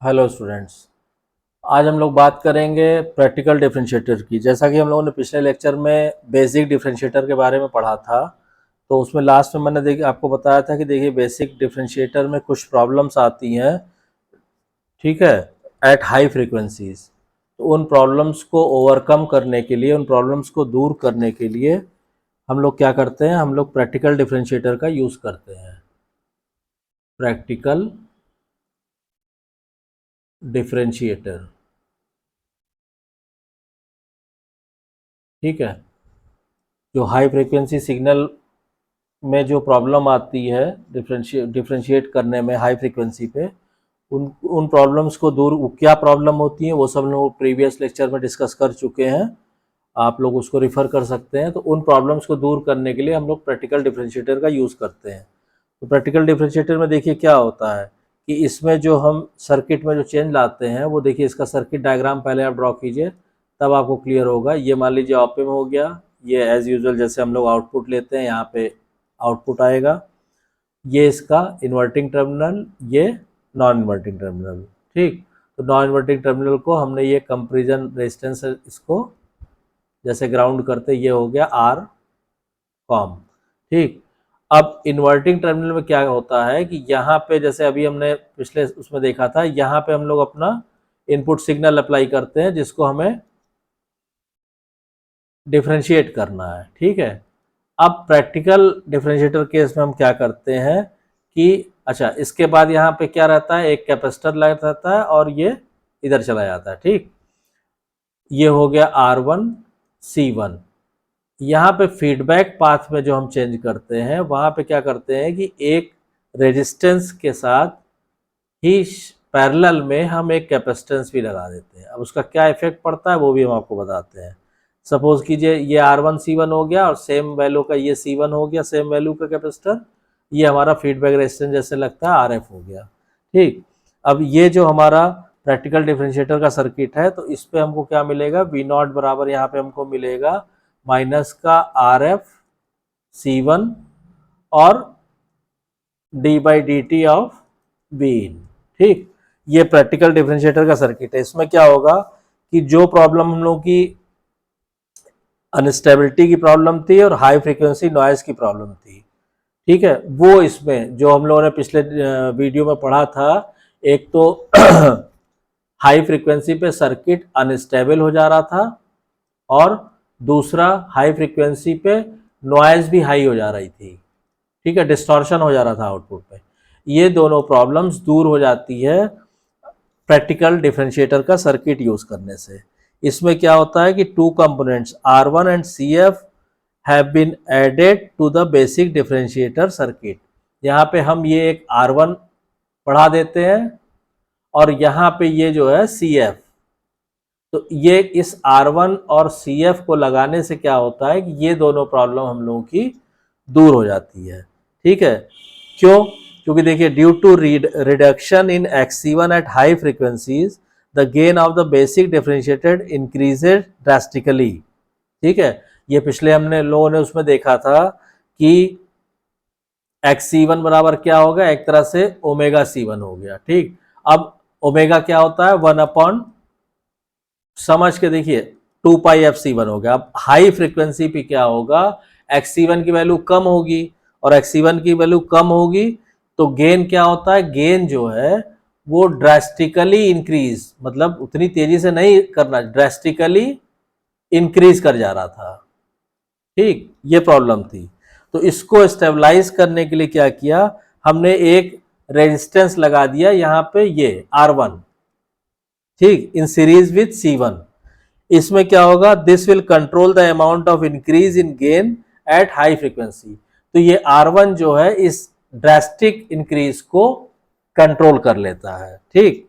Hello students. आज हम लोग बात करेंगे प्रैक्टिकल डिफरेंशिएटर की। जैसा कि हम लोगों ने पिछले लेक्चर में बेसिक डिफरेंशिएटर के बारे में पढ़ा था, तो उसमें लास्ट में मैंने देखिए आपको बताया था कि देखिए बेसिक डिफरेंशिएटर में कुछ प्रॉब्लम्स आती हैं, ठीक है, एट हाई फ्रीक्वेंसीज। तो उन प्रॉब्लम्स को ओवरकम करने के लिए, उन प्रॉब्लम्स को दूर करने के लिए हम लोग क्या करते हैं, हम लोग प्रैक्टिकल डिफरेंशिएटर का यूज़ करते हैं। प्रैक्टिकल डिफरेंशिएटर, ठीक है। जो हाई फ्रीक्वेंसी सिग्नल में जो प्रॉब्लम आती है डिफरेंशिएट करने में हाई फ्रीक्वेंसी पे, उन उन प्रॉब्लम्स को दूर, क्या प्रॉब्लम होती है वो सब लोग प्रीवियस लेक्चर में डिस्कस कर चुके हैं। आप लोग उसको रिफ़र कर सकते हैं। तो उन प्रॉब्लम्स को दूर करने के लिए हम लोग प्रैक्टिकल डिफरेंशिएटर का यूज़ करते हैं। तो प्रैक्टिकल डिफरेंशिएटर में देखिए क्या होता है कि इसमें जो हम सर्किट में जो चेंज लाते हैं वो देखिए, इसका सर्किट डायग्राम पहले आप ड्रॉ कीजिए, तब आपको क्लियर होगा। ये मान लीजिए ऑप एम्प हो गया, ये एज यूजुअल जैसे हम लोग आउटपुट लेते हैं, यहाँ पे आउटपुट आएगा। ये इसका इन्वर्टिंग टर्मिनल, ये नॉन इन्वर्टिंग टर्मिनल, ठीक। तो नॉन इन्वर्टिंग टर्मिनल को हमने ये कंपेरिजन रेजिस्टेंस, इसको जैसे ग्राउंड करते, ये हो गया आर कॉम, ठीक। अब इन्वर्टिंग टर्मिनल में क्या होता है कि यहाँ पे जैसे अभी हमने पिछले उसमें देखा था, यहाँ पे हम लोग अपना इनपुट सिग्नल अप्लाई करते हैं जिसको हमें डिफरेंशिएट करना है, ठीक है। अब प्रैक्टिकल डिफरेंशिएटर केस में हम क्या करते हैं कि अच्छा, इसके बाद यहाँ पे क्या रहता है, एक कैपेसिटर लगा रहता है और ये इधर चला जाता है, ठीक। ये हो गया R1 C1। यहाँ पे फीडबैक पाथ में जो हम चेंज करते हैं, वहाँ पे क्या करते हैं कि एक रेजिस्टेंस के साथ ही पैरेलल में हम एक कैपेसिटेंस भी लगा देते हैं। अब उसका क्या इफेक्ट पड़ता है वो भी हम आपको बताते हैं। सपोज कीजिए ये R1 C1 हो गया और सेम वैल्यू का ये C1 हो गया, सेम वैल्यू का कैपेसिटर, ये हमारा फीडबैक रेजिस्टेंस जैसे लगता है RF हो गया, ठीक। अब ये जो हमारा प्रैक्टिकल डिफरेंशिएटर का सर्किट है, तो इस पे हमको क्या मिलेगा, V0 बराबर यहाँ पे हमको मिलेगा माइनस का RF C1 और d/dt ऑफ Vin, ठीक। ये प्रैक्टिकल डिफरेंशिएटर का सर्किट है। इसमें क्या होगा कि जो प्रॉब्लम हम लोग की अनस्टेबिलिटी की प्रॉब्लम थी और हाई फ्रीक्वेंसी नॉइज की प्रॉब्लम थी, ठीक है, वो इसमें जो हम लोगों ने पिछले वीडियो में पढ़ा था, एक तो हाई फ्रीक्वेंसी पे सर्किट अनस्टेबल हो जा रहा था और दूसरा हाई फ्रीक्वेंसी पे नॉइज भी हाई हो जा रही थी, ठीक है, डिस्टॉर्शन हो जा रहा था आउटपुट पे। ये दोनों प्रॉब्लम्स दूर हो जाती है प्रैक्टिकल डिफरेंशिएटर का सर्किट यूज करने से। इसमें क्या होता है कि two components R1 and CF have been added to the basic differentiator circuit. यहाँ पे हम ये एक R1 बढ़ा देते हैं और यहाँ पे ये जो है CF। तो ये इस R1 और CF को लगाने से क्या होता है कि ये दोनों प्रॉब्लम हम लोगों की दूर हो जाती है, ठीक है। क्यों? क्योंकि देखिए, due to reduction in Xc1 at high frequencies, the gain of the basic differentiated increases drastically, ठीक है। ये पिछले हमने लोगों ने उसमें देखा था कि Xc1 बराबर क्या होगा, एक तरह से ओमेगा C1 हो गया, ठीक। अब ओमेगा क्या होता है, 1/, समझ के देखिए, 2πfc1 हो गया। अब हाई फ्रीक्वेंसी पे क्या होगा, Xc1 की वैल्यू कम होगी और Xc1 की वैल्यू कम होगी तो गेन क्या होता है, गेन जो है वो ड्रास्टिकली इंक्रीज, मतलब उतनी तेजी से नहीं करना, ड्रास्टिकली इंक्रीज कर जा रहा था, ठीक। ये प्रॉब्लम थी। तो इसको स्टेबलाइज करने के लिए क्या किया, हमने एक रेजिस्टेंस लगा दिया यहाँ पे, ये R1, ठीक, इन सीरीज विथ C1। इसमें क्या होगा, this will control the amount of increase in gain at high frequency. तो ये R1 जो है इस ड्रास्टिक इंक्रीज को कंट्रोल कर लेता है, ठीक।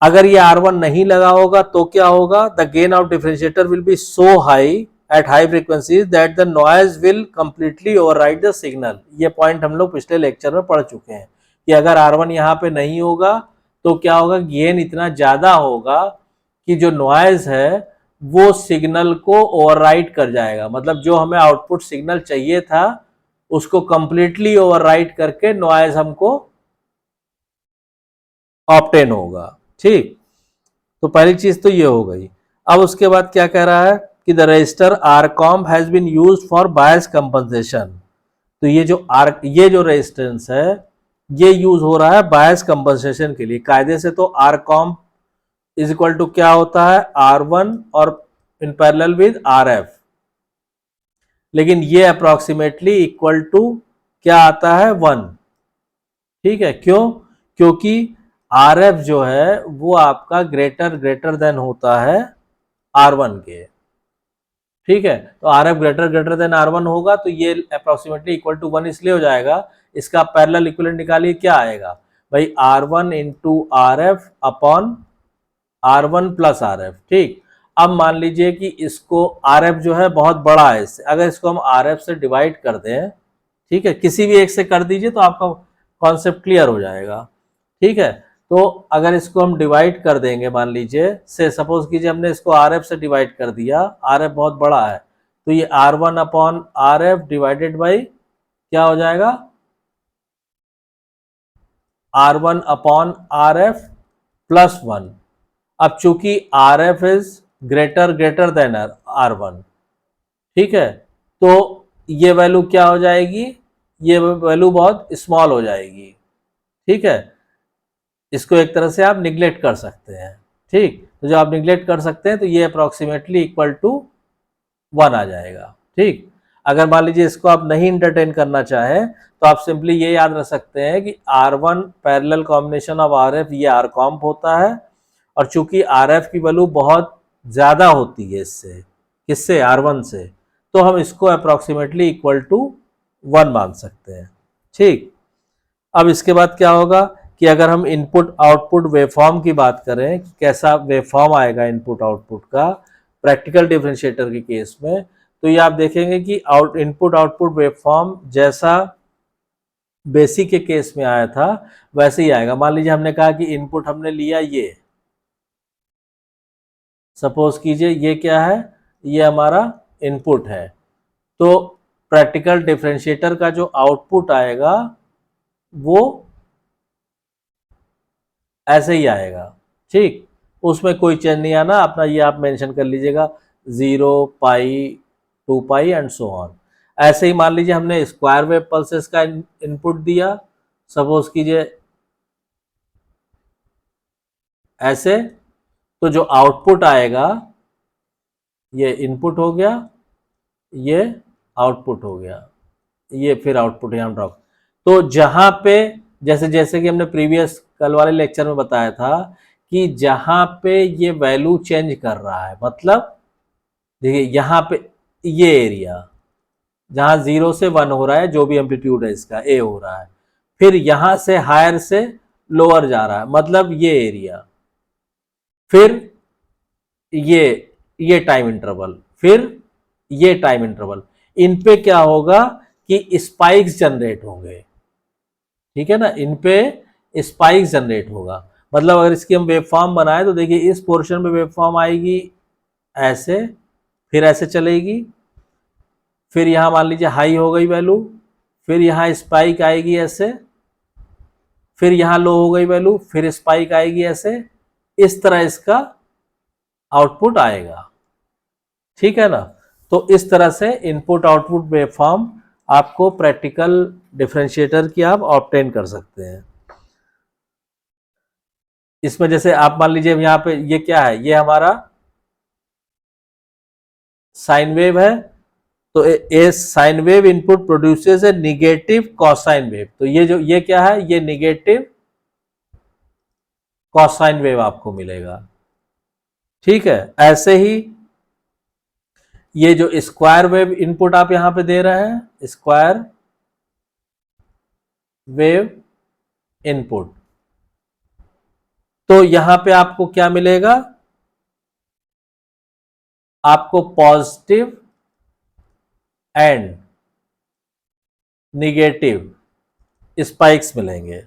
अगर ये R1 नहीं लगा होगा तो क्या होगा, the gain of differentiator will be so high at high frequencies that the noise will completely override the signal. ये पॉइंट हम लोग पिछले लेक्चर में पढ़ चुके हैं कि अगर R1 यहाँ पे नहीं होगा तो क्या होगा, गेन इतना ज्यादा होगा कि जो नॉइज है वो सिग्नल को ओवरराइड कर जाएगा। मतलब जो हमें आउटपुट सिग्नल चाहिए था उसको कंप्लीटली ओवरराइड करके नॉइज हमको ऑब्टेन होगा। ठीक, तो पहली चीज तो ये हो गई। अब उसके बाद क्या कह रहा है कि the resistor R comp has been used for bias compensation. तो ये जो रेजिस्टेंस है ये यूज हो रहा है बायस कंपनसेशन के लिए। कायदे से तो R comp is equal to क्या होता है, R1 और इन पैरेलल विद RF, लेकिन ये अप्रोक्सीमेटली इक्वल टू क्या आता है, 1। ठीक है, क्यों? क्योंकि RF जो है वो आपका ग्रेटर देन होता है R1 के। ठीक है, तो RF ग्रेटर देन R1 होगा तो ये अप्रोक्सीमेटली इक्वल टू 1 इसलिए हो जाएगा। इसका पैरेलल इक्विवेलेंट निकालिए, क्या आएगा भाई, R1 into RF upon R1 plus RF। ठीक, अब मान लीजिए कि इसको RF जो है बहुत बड़ा है इससे, अगर इसको हम RF से डिवाइड कर दें, ठीक है, किसी भी एक से कर दीजिए तो आपका कॉन्सेप्ट क्लियर हो जाएगा। ठीक है, तो अगर इसको हम डिवाइड कर देंगे, मान लीजिए से सपोज कीजिए हमने इसको RF से डिवाइड कर दिया, RF बहुत बड़ा है, तो ये R1 upon RF divided by क्या हो जाएगा, R1 अपॉन RF प्लस 1। अब चूंकि RF is greater than R1, ठीक है, तो ये वैल्यू क्या हो जाएगी, ये वैल्यू बहुत स्मॉल हो जाएगी। ठीक है, इसको एक तरह से आप निग्लेक्ट कर सकते हैं। ठीक, तो जब आप निग्लेक्ट कर सकते हैं तो ये अप्रोक्सीमेटली इक्वल टू 1 आ जाएगा। ठीक, अगर मान लीजिए इसको आप नहीं इंटरटेन करना चाहें तो आप सिंपली ये याद रख सकते हैं कि R1 parallel combination of RF ये R कॉम्प होता है, और चूंकि RF की वैल्यू बहुत ज्यादा होती है इससे, किससे, R1 से, तो हम इसको अप्रोक्सीमेटली इक्वल टू 1 मान सकते हैं। ठीक, अब इसके बाद क्या होगा कि अगर हम इनपुट आउटपुट वेवफॉर्म की बात करें कि कैसा वेवफॉर्म आएगा इनपुट आउटपुट का प्रैक्टिकल डिफरेंशिएटर के केस में, तो ये आप देखेंगे कि इनपुट आउटपुट वेवफॉर्म जैसा बेसिक के केस में आया था वैसे ही आएगा। मान लीजिए हमने कहा कि इनपुट हमने लिया, ये सपोज कीजिए ये क्या है, ये हमारा इनपुट है, तो प्रैक्टिकल डिफरेंशिएटर का जो आउटपुट आएगा वो ऐसे ही आएगा। ठीक, उसमें कोई चेंज नहीं आना, अपना ये आप मेंशन कर लीजिएगा 0 पाई 2 पाई एंड सो ऑन। ऐसे ही मान लीजिए हमने स्क्वायर वेव पल्सेस का इनपुट दिया, सपोज कीजिए ऐसे, तो जो आउटपुट आएगा ये इनपुट हो गया, ये आउटपुट हो गया, ये फिर आउटपुट यहाँ ड्रॉप। तो जहां पे जैसे जैसे कि हमने प्रीवियस कल वाले लेक्चर में बताया था कि जहां पे ये वैल्यू चेंज कर रहा है, मतलब देखिए यहाँ पे ये एरिया जहां 0 से 1 हो रहा है, जो भी एम्पलीट्यूड है इसका ए हो रहा है, फिर यहां से हायर से लोअर जा रहा है, मतलब ये एरिया, फिर ये टाइम इंटरवल, फिर ये टाइम इंटरवल, इन पे क्या होगा कि स्पाइक्स जनरेट होंगे। ठीक है ना, इन पे स्पाइक्स जनरेट होगा, मतलब अगर इसकी हम वेवफॉर्म बनाए तो देखिए इस पोर्शन में वेवफॉर्म आएगी ऐसे, फिर ऐसे चलेगी, फिर यहां मान लीजिए हाई हो गई वैल्यू, फिर यहां स्पाइक आएगी ऐसे, फिर यहां लो हो गई वैल्यू, फिर स्पाइक आएगी ऐसे, इस तरह इसका आउटपुट आएगा। ठीक है ना, तो इस तरह से इनपुट आउटपुट वेवफॉर्म आपको प्रैक्टिकल डिफरेंशिएटर की आप ऑब्टेन कर सकते हैं। इसमें जैसे आप मान लीजिए यहाँ पे ये क्या है, ये हमारा साइन वेव है, तो ए साइन वेव इनपुट प्रोड्यूसेस ए निगेटिव कॉसाइन वेव, तो ये क्या है, ये निगेटिव कॉसाइन वेव आपको मिलेगा। ठीक है, ऐसे ही ये जो स्क्वायर वेव इनपुट आप यहां पे दे रहे हैं, स्क्वायर वेव इनपुट, तो यहां पे आपको क्या मिलेगा, आपको पॉजिटिव एंड निगेटिव स्पाइक्स मिलेंगे।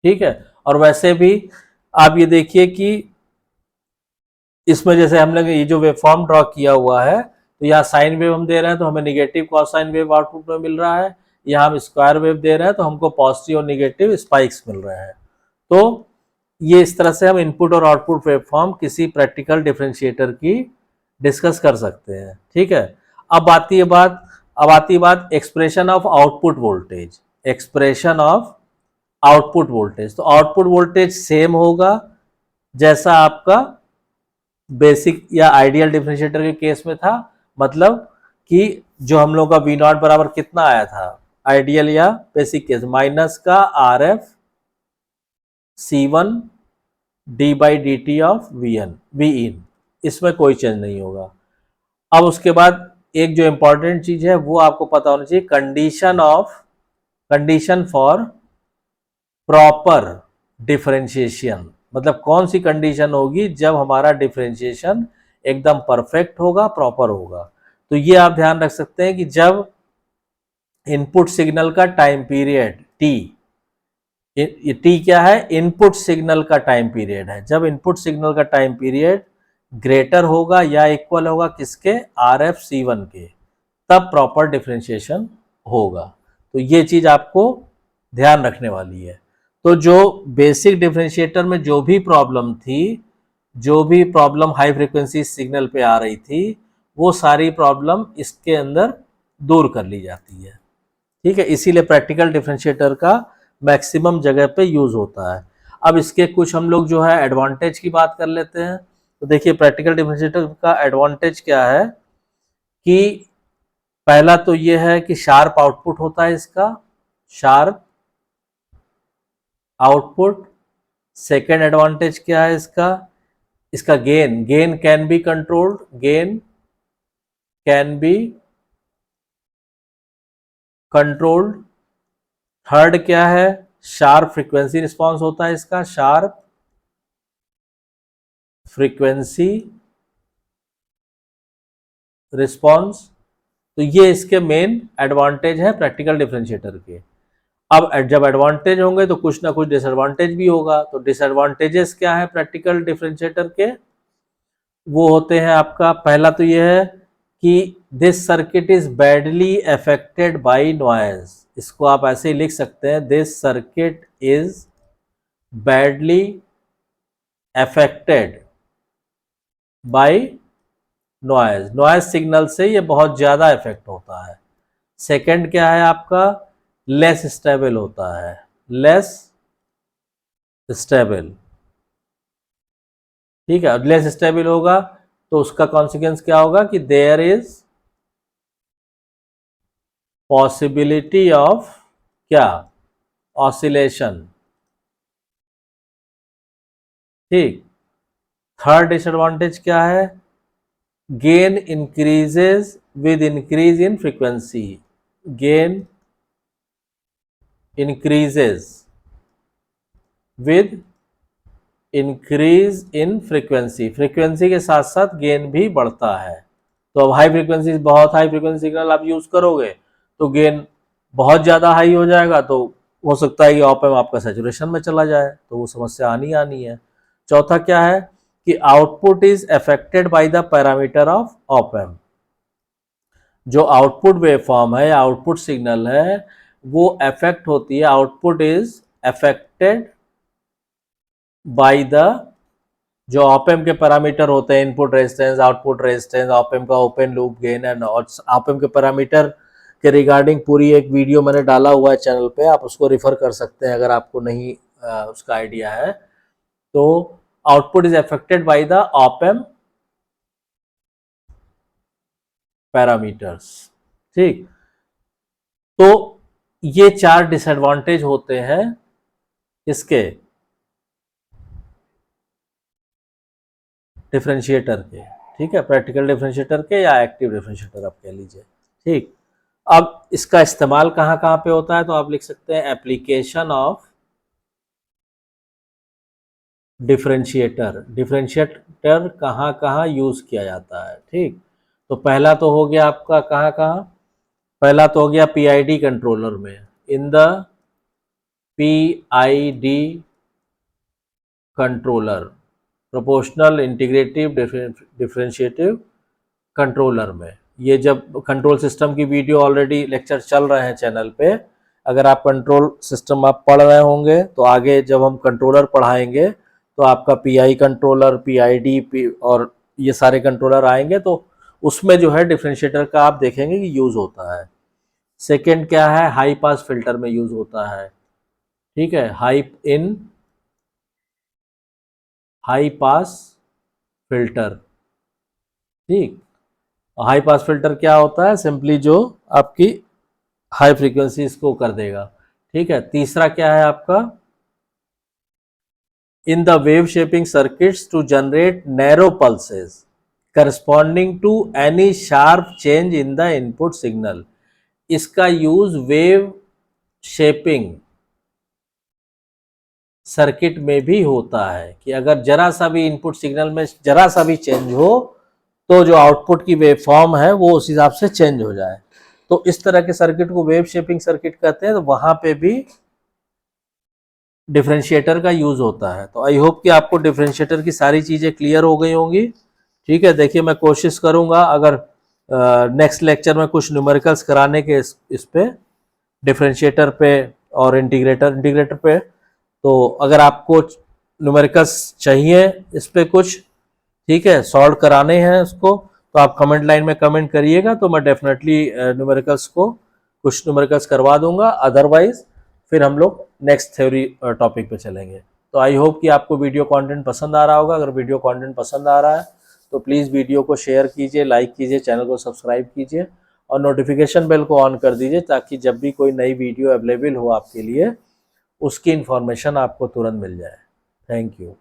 ठीक है, और वैसे भी आप ये देखिए कि इसमें जैसे हमने ये जो वेवफॉर्म ड्रॉ किया हुआ है, तो यहाँ साइन वेव हम दे रहे हैं तो हमें negative cos sine wave output में मिल रहा है, यहाँ हम स्क्वायर वेव दे रहे हैं तो हमको पॉजिटिव और निगेटिव स्पाइक्स मिल रहे हैं। तो ये इस तरह से हम इनपुट और आउटपुट वेवफॉर्म किसी प्रैक्टिकल डिफरेंशिएटर की डिस्कस कर सकते हैं। ठीक है, अब आती है बात expression of output voltage. Expression of output voltage, तो आउटपुट वोल्टेज सेम होगा जैसा आपका बेसिक या आइडियल डिफरेंशिएटर के केस में था, मतलब कि जो हम लोग का वी नॉट बराबर कितना आया था आइडियल या बेसिक केस, माइनस का R F C1 d by d t of V in, इसमें कोई चेंज नहीं होगा। अब उसके बाद एक जो इंपॉर्टेंट चीज है वो आपको पता होना चाहिए, कंडीशन फॉर प्रॉपर डिफरेंशिएशन, मतलब कौन सी कंडीशन होगी जब हमारा डिफरेंशिएशन एकदम परफेक्ट होगा, प्रॉपर होगा। तो ये आप ध्यान रख सकते हैं कि जब इनपुट सिग्नल का टाइम पीरियड ये टी क्या है, इनपुट सिग्नल का टाइम पीरियड है, जब इनपुट सिग्नल का टाइम पीरियड ग्रेटर होगा या इक्वल होगा किसके, आर एफ C1 के, तब प्रॉपर डिफरेंशिएशन होगा। तो ये चीज आपको ध्यान रखने वाली है। तो जो बेसिक डिफरेंशिएटर में जो भी प्रॉब्लम थी, जो भी प्रॉब्लम हाई फ्रीक्वेंसी सिग्नल पे आ रही थी, वो सारी प्रॉब्लम इसके अंदर दूर कर ली जाती है। ठीक है, इसीलिए प्रैक्टिकल डिफरेंशिएटर का मैक्सिमम जगह पे यूज होता है। अब इसके कुछ हम लोग जो है एडवांटेज की बात कर लेते हैं। तो देखिए प्रैक्टिकल डिफरेंशिएटर का एडवांटेज क्या है कि पहला तो ये है कि शार्प आउटपुट होता है इसका, शार्प आउटपुट। सेकेंड एडवांटेज क्या है इसका gain can be controlled, gain can be controlled. Third क्या है, शार्प फ्रीक्वेंसी रिस्पॉन्स होता है इसका, शार्प फ्रीक्वेंसी रिस्पॉन्स। तो ये इसके मेन एडवांटेज है प्रैक्टिकल डिफरेंशिएटर के। अब जब एडवांटेज होंगे तो कुछ ना कुछ डिसएडवांटेज भी होगा। तो डिसएडवांटेजेस क्या है प्रैक्टिकल डिफरेंशिएटर के, वो होते हैं आपका, पहला तो ये है कि this circuit is badly affected by noise. इसको आप ऐसे ही लिख सकते हैं, this circuit is badly affected by noise signal से ये बहुत ज्यादा इफेक्ट होता है। सेकंड क्या है आपका, लेस स्टेबल होता है, लेस स्टेबल। ठीक है, लेस स्टेबल होगा तो उसका कॉन्सिक्वेंस क्या होगा कि देयर इज पॉसिबिलिटी ऑफ क्या, ऑसिलेशन। ठीक, थर्ड डिसएडवांटेज क्या है, gain increases with increase in frequency, gain increases with increase in frequency, frequency के साथ साथ गेन भी बढ़ता है। तो अब हाई फ्रीक्वेंसी, बहुत हाई फ्रीक्वेंसी सिग्नल आप यूज करोगे तो गेन बहुत ज्यादा हाई हो जाएगा, तो हो सकता है कि ऑप एम्प आपका सैचुरेशन में चला जाए, तो वो समस्या आनी है। चौथा क्या है कि output is affected by the parameter of op amp. जो आउटपुट वेवफॉर्म है, आउटपुट सिग्नल है, वो अफेक्ट होती है, output is affected by the, जो ऑप एम्प के पैरामीटर होते हैं, input resistance, output resistance, op amp का open loop gain and op amp के पैरामीटर के रिगार्डिंग पूरी एक वीडियो मैंने डाला हुआ है चैनल पे, आप उसको रिफर कर सकते हैं अगर आपको नहीं उसका आइडिया है। तो output is affected by the op amp parameters. ठीक, तो ये चार डिसएडवांटेज होते हैं इसके डिफरेंशिएटर के। ठीक है, प्रैक्टिकल डिफरेंशिएटर के या एक्टिव डिफरेंशिएटर आप कह लीजिए। ठीक, अब इसका इस्तेमाल कहाँ कहाँ पे होता है, तो आप लिख सकते हैं एप्लीकेशन ऑफ डिफरेंशिएटर। डिफरेंशिएटर कहाँ कहाँ यूज किया जाता है। ठीक, तो पहला तो हो गया आपका कहाँ कहाँ, पहला तो हो गया पीआईडी कंट्रोलर में, in the PID controller, proportional integrative differentiative controller में, ये जब कंट्रोल सिस्टम की वीडियो ऑलरेडी लेक्चर चल रहे हैं चैनल पे, अगर आप कंट्रोल सिस्टम आप पढ़ रहे होंगे तो आगे जब हम कंट्रोलर पढ़ाएंगे तो आपका पीआई कंट्रोलर, पीआईडी और ये सारे कंट्रोलर आएंगे, तो उसमें जो है डिफरेंशिएटर का आप देखेंगे कि यूज़ होता है। सेकेंड क्या है, हाई पास फिल्टर में यूज़ होता है। ठीक है, हाई पास फिल्टर। ठीक, हाई पास फिल्टर क्या होता है, सिंपली जो आपकी हाई फ्रीक्वेंसी को कर देगा। ठीक है, तीसरा क्या है आपका, in the wave shaping circuits to generate narrow pulses corresponding to any sharp change in the input signal. इसका यूज वेव शेपिंग सर्किट में भी होता है कि अगर जरा सा भी इनपुट सिग्नल में जरा सा भी चेंज हो तो जो आउटपुट की वेव फॉर्म है वो उस हिसाब से चेंज हो जाए, तो इस तरह के सर्किट को वेव शेपिंग सर्किट कहते हैं। तो वहां पे भी डिफरेंशिएटर का यूज होता है। तो आई होप कि आपको डिफरेंशिएटर की सारी चीजें क्लियर हो गई होंगी। ठीक है, देखिए मैं कोशिश करूंगा अगर नेक्स्ट लेक्चर में कुछ न्यूमेरिकल्स कराने के इस पे डिफरेंशिएटर पे और इंटीग्रेटर पे, तो अगर आपको न्यूमेरिकल्स चाहिए इस पे कुछ, ठीक है, सॉल्व कराने हैं उसको, तो आप कमेंट लाइन में कमेंट करिएगा, तो मैं डेफिनेटली न्यूमेरिकल्स को कुछ न्यूमेरिकल्स करवा दूंगा। अदरवाइज फिर हम लोग नेक्स्ट थ्योरी टॉपिक पे चलेंगे। तो आई होप कि आपको वीडियो कंटेंट पसंद आ रहा होगा। अगर वीडियो कंटेंट पसंद आ रहा है तो प्लीज़ वीडियो को शेयर कीजिए, लाइक कीजिए, चैनल को सब्सक्राइब कीजिए और नोटिफिकेशन बेल को ऑन कर दीजिए, ताकि जब भी कोई नई वीडियो अवेलेबल हो आपके लिए उसकी इन्फॉर्मेशन आपको तुरंत मिल जाए। Thank you.